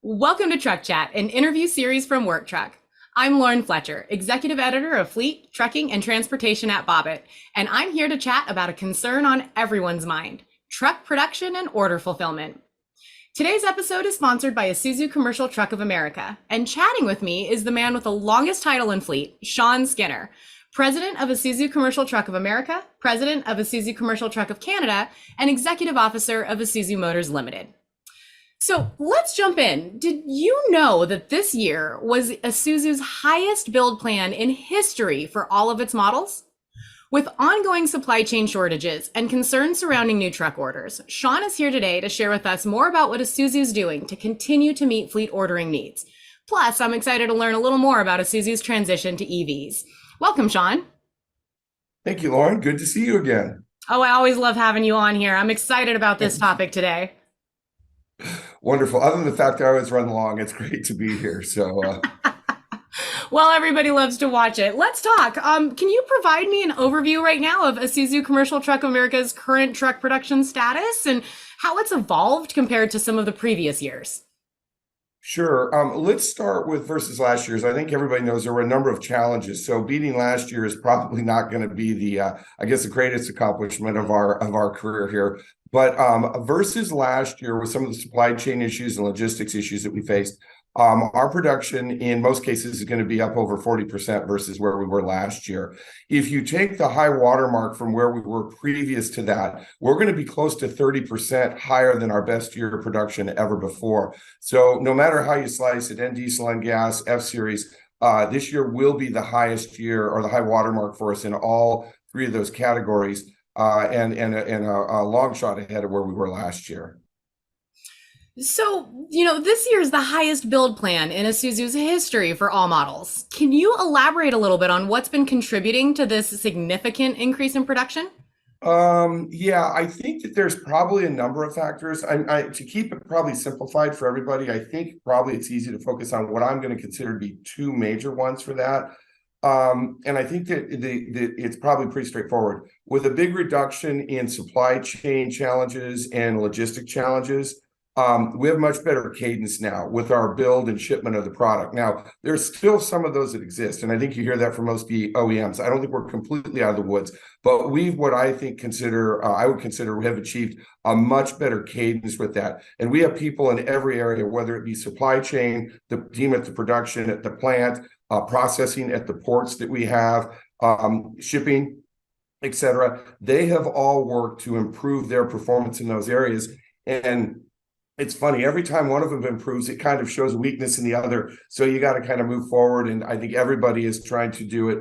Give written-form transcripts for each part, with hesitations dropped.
Welcome to Truck Chat, an interview series from Work Truck. I'm Lauren Fletcher, Executive Editor of Fleet, Trucking, and Transportation at Bobit, and I'm here to chat about a concern on everyone's mind, truck production and order fulfillment. Today's episode is sponsored by Isuzu Commercial Truck of America, and chatting with me is the man with the longest title in Fleet, Shaun Skinner, President of Isuzu Commercial Truck of America, President of Isuzu Commercial Truck of Canada, and Executive Officer of Isuzu Motors Limited. So let's jump in. Did you know that this year was Isuzu's highest build plan in history for all of its models? With ongoing supply chain shortages and concerns surrounding new truck orders, Shaun is here today to share with us more about what Isuzu's doing to continue to meet fleet ordering needs. Plus, I'm excited to learn a little more about Isuzu's transition to EVs. Welcome, Shaun. Thank you, Lauren. Good to see you again. Oh, I always love having you on here. I'm excited about this topic today. Wonderful. Other than the fact that I always run long, it's great to be here. Well, everybody loves to watch it. Let's talk. Can you provide me an overview right now of Isuzu Commercial Truck America's current truck production status and how it's evolved compared to some of the previous years? Sure. Let's start with versus last year's. I think everybody knows there were a number of challenges. So beating last year is probably not going to be the greatest accomplishment of our career here. But versus last year, with some of the supply chain issues and logistics issues that we faced, our production in most cases is going to be up over 40% versus where we were last year. If you take the high watermark from where we were previous to that, we're going to be close to 30% higher than our best year of production ever before. So no matter how you slice it, N diesel, N gas, F series, this year will be the highest year or the high watermark for us in all three of those categories, and a long shot ahead of where we were last year. So, this year is the highest build plan in Isuzu's history for all models. Can you elaborate a little bit on what's been contributing to this significant increase in production? Yeah, I think that there's probably a number of factors. To keep it probably simplified for everybody, I think probably it's easy to focus on what I'm going to consider to be two major ones for that. And I think that it's probably pretty straightforward. With a big reduction in supply chain challenges and logistic challenges, we have much better cadence now with our build and shipment of the product. Now, there's still some of those that exist, and I think you hear that from most OEMs. I don't think we're completely out of the woods, but I would consider we have achieved a much better cadence with that. And we have people in every area, whether it be supply chain, the team at the production, at the plant, processing at the ports that we have, shipping, etc. They have all worked to improve their performance in those areas. And it's funny, every time one of them improves, it kind of shows weakness in the other. So you got to kind of move forward. And I think everybody is trying to do it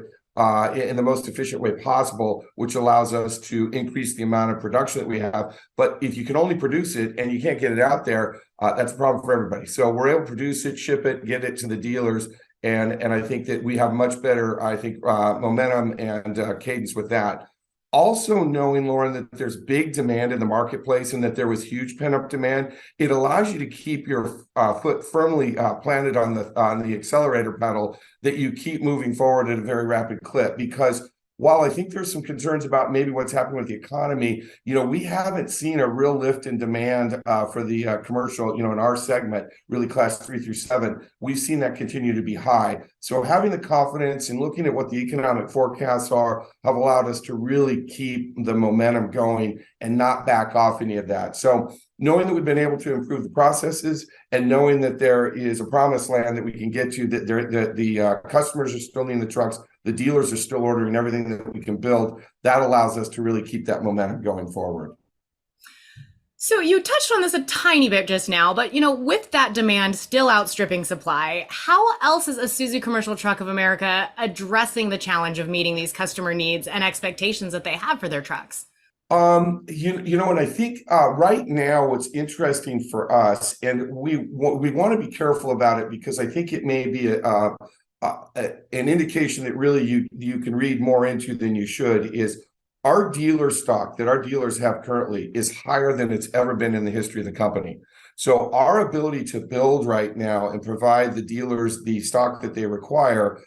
in the most efficient way possible, which allows us to increase the amount of production that we have. But if you can only produce it and you can't get it out there, that's a problem for everybody. So we're able to produce it, ship it, get it to the dealers. And I think that we have much better, momentum and cadence with that. Also knowing, Lauren, that there's big demand in the marketplace and that there was huge pent-up demand, it allows you to keep your foot firmly planted on the accelerator pedal, that you keep moving forward at a very rapid clip. Because while I think there's some concerns about maybe what's happening with the economy, we haven't seen a real lift in demand for the commercial, in our segment, really class 3 through 7. We've seen that continue to be high. So having the confidence and looking at what the economic forecasts are have allowed us to really keep the momentum going and not back off any of that. So knowing that we've been able to improve the processes and knowing that there is a promised land that we can get to, that the customers are still needing the trucks, the dealers are still ordering everything that we can build, that allows us to really keep that momentum going forward. So you touched on this a tiny bit just now, but with that demand still outstripping supply, how else is Isuzu Commercial Truck of America addressing the challenge of meeting these customer needs and expectations that they have for their trucks? And I think right now what's interesting for us, and we want to be careful about it because I think it may be an indication that really you can read more into than you should, is our dealer stock that our dealers have currently is higher than it's ever been in the history of the company. So our ability to build right now and provide the dealers the stock that they require,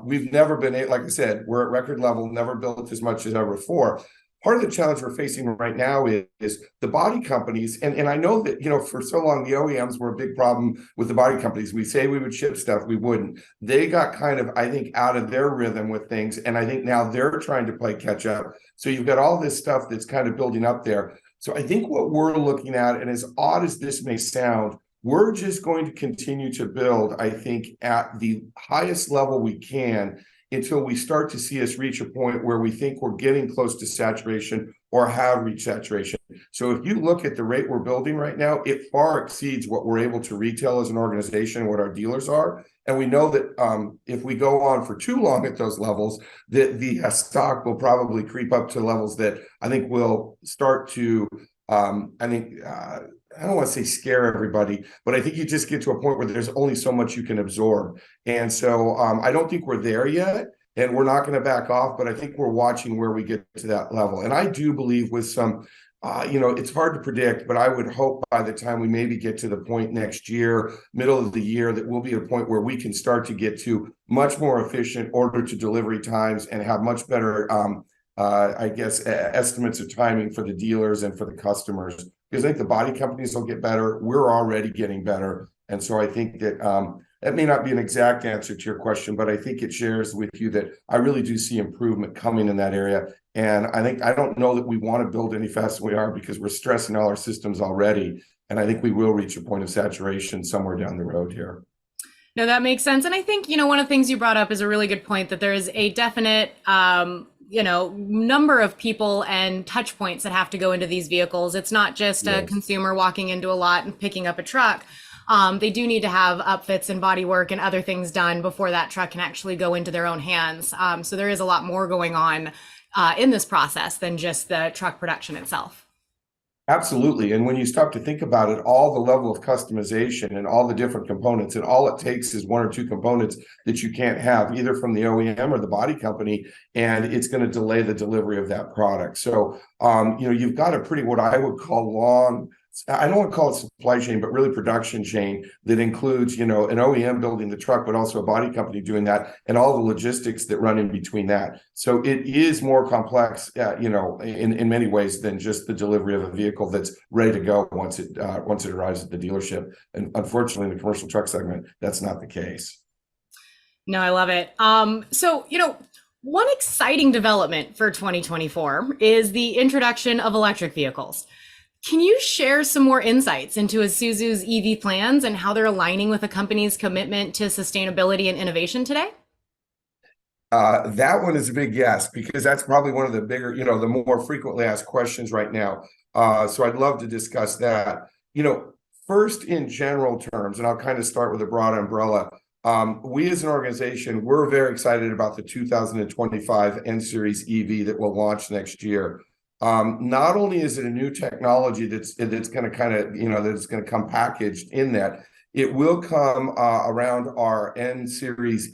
we've never been, like I said, we're at record level, never built as much as ever before. part of the challenge we're facing right now is the body companies, and I know that, for so long the OEMs were a big problem with the body companies. We say we would ship stuff, we wouldn't. They got kind of, I think, out of their rhythm with things, and I think now they're trying to play catch up. So you've got all this stuff that's kind of building up there. So I think what we're looking at, and as odd as this may sound, we're just going to continue to build, I think, at the highest level we can until we start to see us reach a point where we think we're getting close to saturation or have reached saturation. So if you look at the rate we're building right now, it far exceeds what we're able to retail as an organization and what our dealers are. And we know that if we go on for too long at those levels, that the stock will probably creep up to levels that I think will start to, I don't want to say scare everybody, but I think you just get to a point where there's only so much you can absorb. And so I don't think we're there yet, and we're not going to back off, but I think we're watching where we get to that level. And I do believe with some, it's hard to predict, but I would hope by the time we maybe get to the point next year, middle of the year, that we'll be at a point where we can start to get to much more efficient order to delivery times and have much better, estimates of timing for the dealers and for the customers. Because I think the body companies will get better. We're already getting better. And so I think that that may not be an exact answer to your question, but I think it shares with you that I really do see improvement coming in that area. And I don't know that we want to build any faster than we are, because we're stressing all our systems already. And I think we will reach a point of saturation somewhere down the road here. No, that makes sense. And I think, one of the things you brought up is a really good point, that there is a definite number of people and touch points that have to go into these vehicles. It's not just a consumer walking into a lot and picking up a truck. They do need to have upfits and body work and other things done before that truck can actually go into their own hands. So there is a lot more going on in this process than just the truck production itself. Absolutely. And when you start to think about it, all the level of customization and all the different components, and all it takes is one or two components that you can't have either from the OEM or the body company, and it's going to delay the delivery of that product. So, you've got a pretty, what I would call long, I don't want to call it supply chain, but really production chain that includes, an OEM building the truck, but also a body company doing that, and all the logistics that run in between that. So it is more complex, in many ways than just the delivery of a vehicle that's ready to go once it arrives at the dealership. And unfortunately, in the commercial truck segment, that's not the case. No, I love it. So, one exciting development for 2024 is the introduction of electric vehicles. Can you share some more insights into Isuzu's EV plans and how they're aligning with the company's commitment to sustainability and innovation today? That one is a big yes, because that's probably one of the bigger, the more frequently asked questions right now. So I'd love to discuss that. First, in general terms, and I'll kind of start with a broad umbrella. We as an organization, we're very excited about the 2025 N-Series EV that will launch next year. Not only is it a new technology that's going to kind of, that's going to come packaged in that, it will come around our N-Series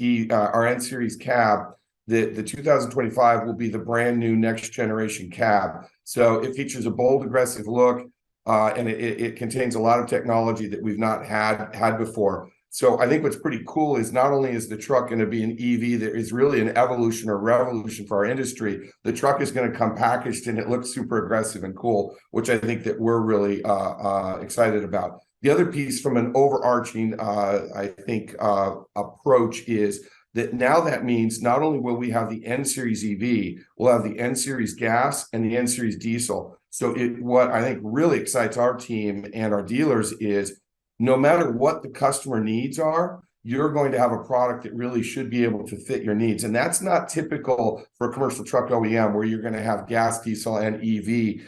cab. The 2025 will be the brand new next generation cab. So it features a bold, aggressive look, and it contains a lot of technology that we've not had before. So I think what's pretty cool is not only is the truck going to be an EV that is really an evolution or revolution for our industry, the truck is going to come packaged and it looks super aggressive and cool, which I think that we're really excited about. The other piece from an overarching, approach is that now that means not only will we have the N-Series EV, we'll have the N-Series gas and the N-Series diesel. So what I think really excites our team and our dealers is no matter what the customer needs are, you're going to have a product that really should be able to fit your needs. And that's not typical for a commercial truck OEM, where you're going to have gas, diesel, and EV,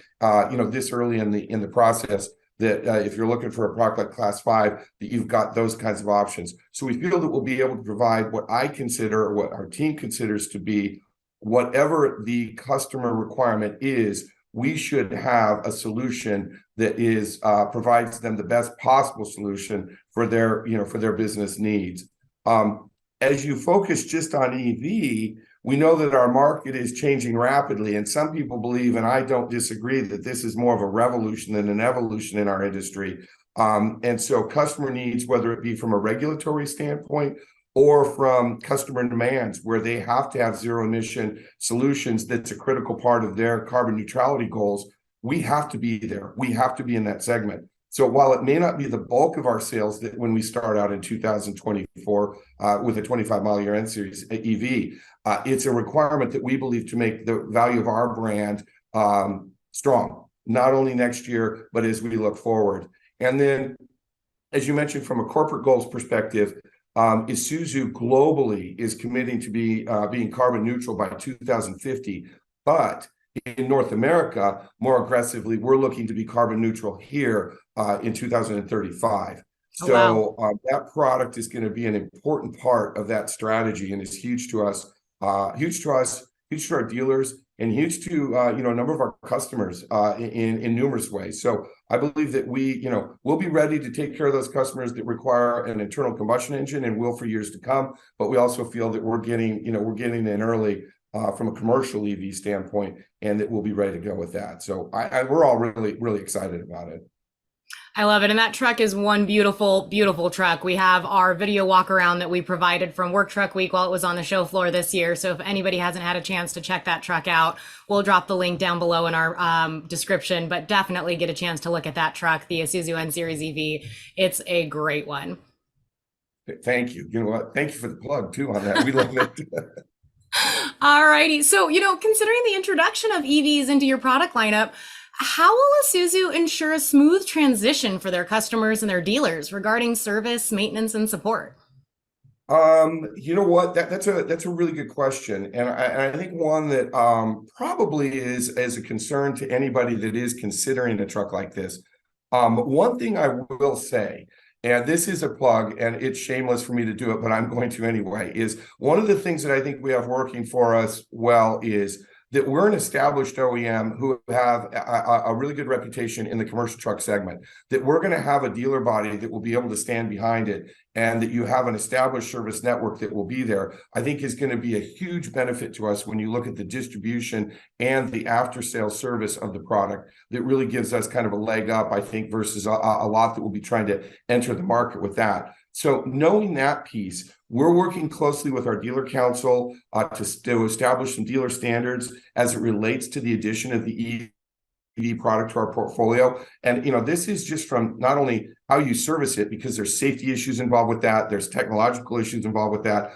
this early in the process, that if you're looking for a product like Class 5, that you've got those kinds of options. So we feel that we'll be able to provide what I consider, or what our team considers to be, whatever the customer requirement is, we should have a solution that is provides them the best possible solution for their business needs. As you focus just on EV, we know that our market is changing rapidly, and some people believe, and I don't disagree, that this is more of a revolution than an evolution in our industry. And so customer needs, whether it be from a regulatory standpoint or from customer demands where they have to have zero emission solutions. That's a critical part of their carbon neutrality goals. We have to be there. We have to be in that segment. So while it may not be the bulk of our sales that when we start out in 2024 with a 25 mile a year N series EV, it's a requirement that we believe to make the value of our brand strong, not only next year, but as we look forward. And then, as you mentioned, from a corporate goals perspective, Isuzu globally is committing to be being carbon neutral by 2050, but in North America, more aggressively, we're looking to be carbon neutral here in 2035. Oh, So wow. that product is going to be an important part of that strategy, and is huge to us, huge to our dealers, and huge to a number of our customers in numerous ways. So I believe that we'll be ready to take care of those customers that require an internal combustion engine, and will for years to come. But we also feel that we're getting in early from a commercial EV standpoint, and that we'll be ready to go with that. So we're all really, really excited about it. I love it. And that truck is one beautiful, beautiful truck. We have our video walk around that we provided from Work Truck Week while it was on the show floor this year. So if anybody hasn't had a chance to check that truck out, we'll drop the link down below in our description, but definitely get a chance to look at that truck, the Isuzu N Series EV. It's a great one. Thank you. You know what? Thank you for the plug too on that. We love it. All righty. So, considering the introduction of EVs into your product lineup, how will Isuzu ensure a smooth transition for their customers and their dealers regarding service, maintenance, and support? You know what? That's a really good question, and I think one that probably is as a concern to anybody that is considering a truck like this. One thing I will say, and this is a plug, and it's shameless for me to do it, but I'm going to anyway, is one of the things that I think we have working for us well is that we're an established OEM who have a really good reputation in the commercial truck segment, that we're going to have a dealer body that will be able to stand behind it, and that you have an established service network that will be there, I think is going to be a huge benefit to us when you look at the distribution and the after sales service of the product. That really gives us kind of a leg up, I think, versus a lot that will be trying to enter the market with that. So knowing that piece, we're working closely with our dealer council to establish some dealer standards as it relates to the addition of the EV product to our portfolio. And this is just from not only how you service it, because there's safety issues involved with that, there's technological issues involved with that.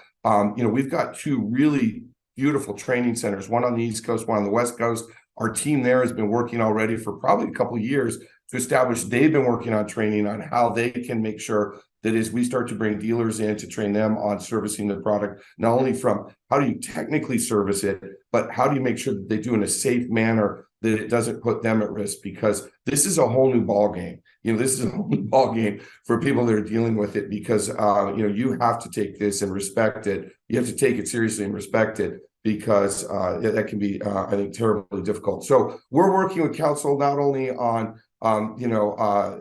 We've got two really beautiful training centers, one on the East Coast, one on the West Coast. Our team there has been working already for probably a couple of years to establish. They've been working on training on how they can make sure that as we start to bring dealers in to train them on servicing the product, not only from how do you technically service it, but how do you make sure that they do in a safe manner, that it doesn't put them at risk, because this is a whole new ball game. This is a whole new ball game for people that are dealing with it, because you have to take this and respect it. You have to take it seriously and respect it, because that can be, I think, terribly difficult. So we're working with council not only on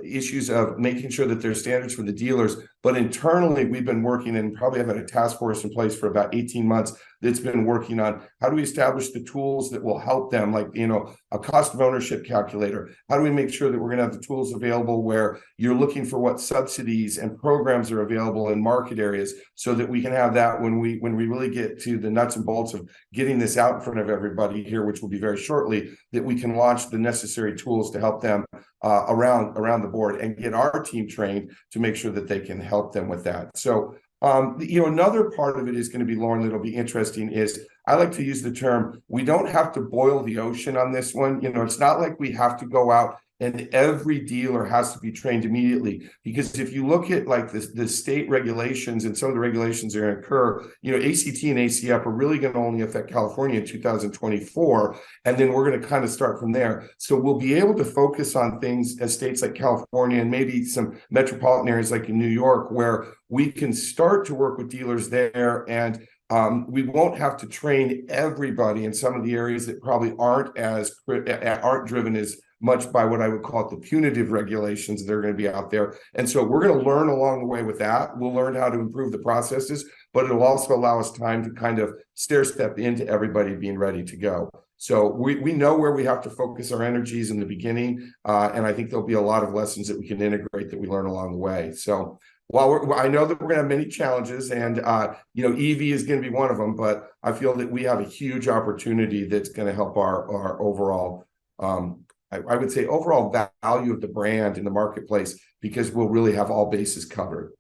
issues of making sure that there's standards for the dealers, but internally we've been working, and probably have had a task force in place for about 18 months that's been working on how do we establish the tools that will help them, like a cost of ownership calculator. How do we make sure that we're going to have the tools available where you're looking for what subsidies and programs are available in market areas, so that we can have that when we really get to the nuts and bolts of getting this out in front of everybody here, which will be very shortly, that we can launch the necessary tools to help them around the board, and get our team trained to make sure that they can help them with that. So another part of it is going to be, Lauren, that'll be interesting, is I like to use the term, we don't have to boil the ocean on this one. It's not like we have to go out and every dealer has to be trained immediately, because if you look at like the state regulations and some of the regulations that are going to occur, ACT and ACF are really going to only affect California in 2024, and then we're going to kind of start from there. So we'll be able to focus on things as states like California and maybe some metropolitan areas like in New York, where we can start to work with dealers there, and we won't have to train everybody in some of the areas that probably aren't driven as much by what I would call it the punitive regulations that are going to be out there. And so we're going to learn along the way with that. We'll learn how to improve the processes, but it'll also allow us time to kind of stair step into everybody being ready to go. So we know where we have to focus our energies in the beginning, and I think there'll be a lot of lessons that we can integrate that we learn along the way. So while I know that we're going to have many challenges, and EV is going to be one of them, but I feel that we have a huge opportunity that's going to help our overall, I would say, overall value of the brand in the marketplace, because we'll really have all bases covered.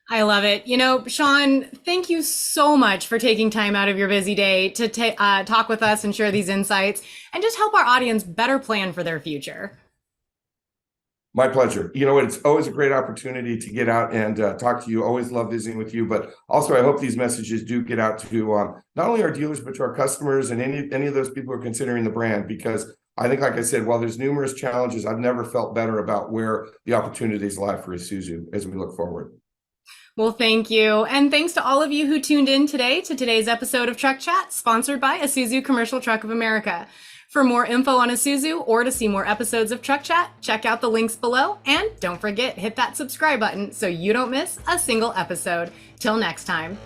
I love it. Shaun, thank you so much for taking time out of your busy day to talk with us and share these insights and just help our audience better plan for their future. My pleasure. It's always a great opportunity to get out and talk to you. Always love visiting with you, but also I hope these messages do get out to not only our dealers, but to our customers and any of those people who are considering the brand, because I think, like I said, while there's numerous challenges, I've never felt better about where the opportunities lie for Isuzu as we look forward. Well, thank you. And thanks to all of you who tuned in today to today's episode of Truck Chat, sponsored by Isuzu Commercial Truck of America. For more info on Isuzu or to see more episodes of Truck Chat, check out the links below. And don't forget, hit that subscribe button so you don't miss a single episode. Till next time.